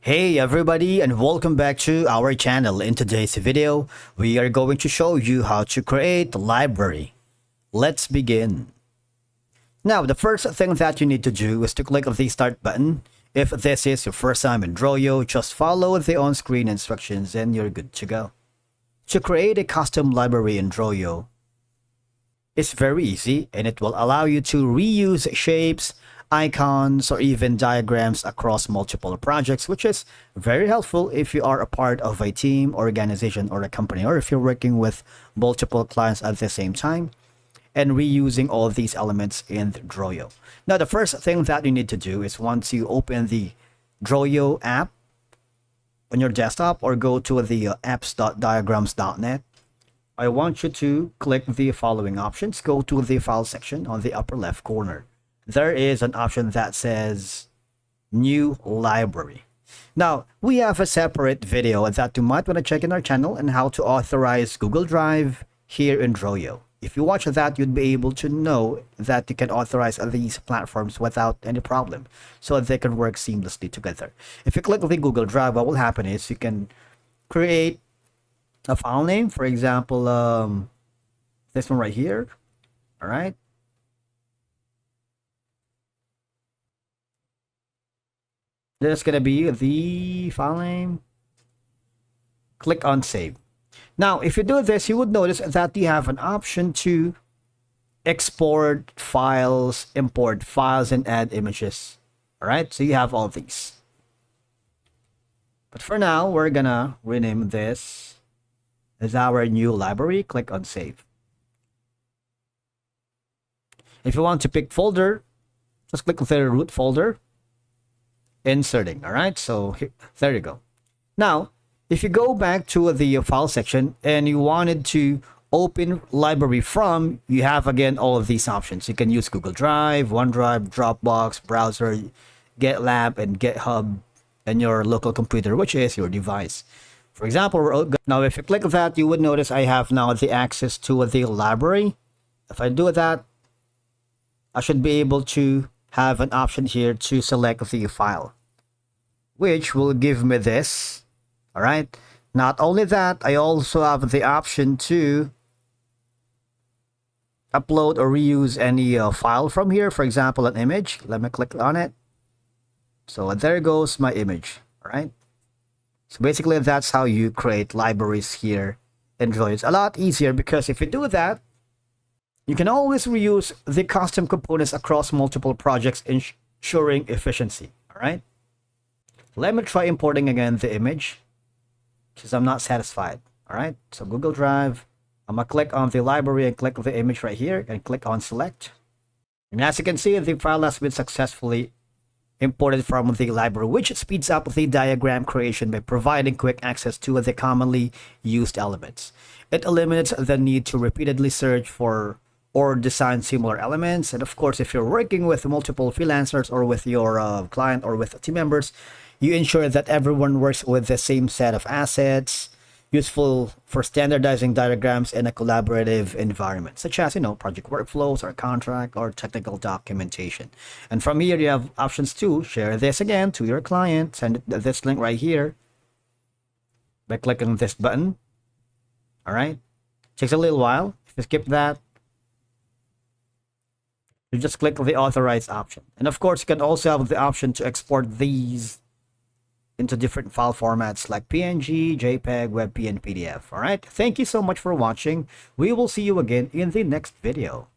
Hey everybody, and welcome back to our channel. In today's video, we are going to show you how to create a library. Let's begin. Now, the first thing that you need to do is to click the start button. If this is your first time in Droyo, just follow the on-screen instructions and you're good to go. To create a custom library in Droyo, it's very easy and it will allow you to reuse shapes, icons, or even diagrams across multiple projects, which is very helpful if you are a part of a team, organization, or a company, or if you're working with multiple clients at the same time and reusing all these elements in Droyo. Now, the first thing that you need to do is once you open the Droyo app on your desktop or go to the apps.diagrams.net, I want you to click the following options. Go to the file section on the upper left corner. There is an option that says new library. Now, we have a separate video that you might want to check in our channel on how to authorize Google Drive here in Droyo. If you watch that, you'd be able to know that you can authorize these platforms without any problem, so they can work seamlessly together. If you click the Google Drive, what will happen is you can create a file name, for example, this one right here. All right. This is going to be the file name. Click on save. Now, if you do this, you would notice that you have an option to export files, import files, and add images. All right, so you have all these. But for now, we're going to rename this as our new library. Click on save. If you want to pick folder, just click the root folder. Inserting. All right, so here, there you go. Now, if you go back to the file section and you wanted to open library from, you have again all of these options. You can use Google Drive, OneDrive, Dropbox, browser, GitLab, and GitHub in your local computer, which is your device. For example, now if you click that, you would notice I have now the access to the library. If I do that, I should be able to have an option here to select the file, which will give me this. All right. Not only that, I also have the option to upload or reuse any file from here. For example, an image. Let me click on it. So there goes my image. All right. So basically, that's how you create libraries here in Droyo. It's a lot easier because if you do that, you can always reuse the custom components across multiple projects, ensuring efficiency. All right. Let me try importing again the image because I'm not satisfied. All right. So Google Drive, I'm going to click on the library and click the image right here and click on select. And as you can see, the file has been successfully imported from the library, which speeds up the diagram creation by providing quick access to the commonly used elements. It eliminates the need to repeatedly search for or design similar elements. And of course, if you're working with multiple freelancers or with your client or with team members, you ensure that everyone works with the same set of assets, useful for standardizing diagrams in a collaborative environment, such as, project workflows or contract or technical documentation. And from here, you have options to share this again to your client. Send this link right here by clicking this button. All right. Takes a little while. If you skip that, you just click the authorize option. And of course, you can also have the option to export these into different file formats like PNG, JPEG, WebP, and PDF. All right. Thank you so much for watching. We will see you again in the next video.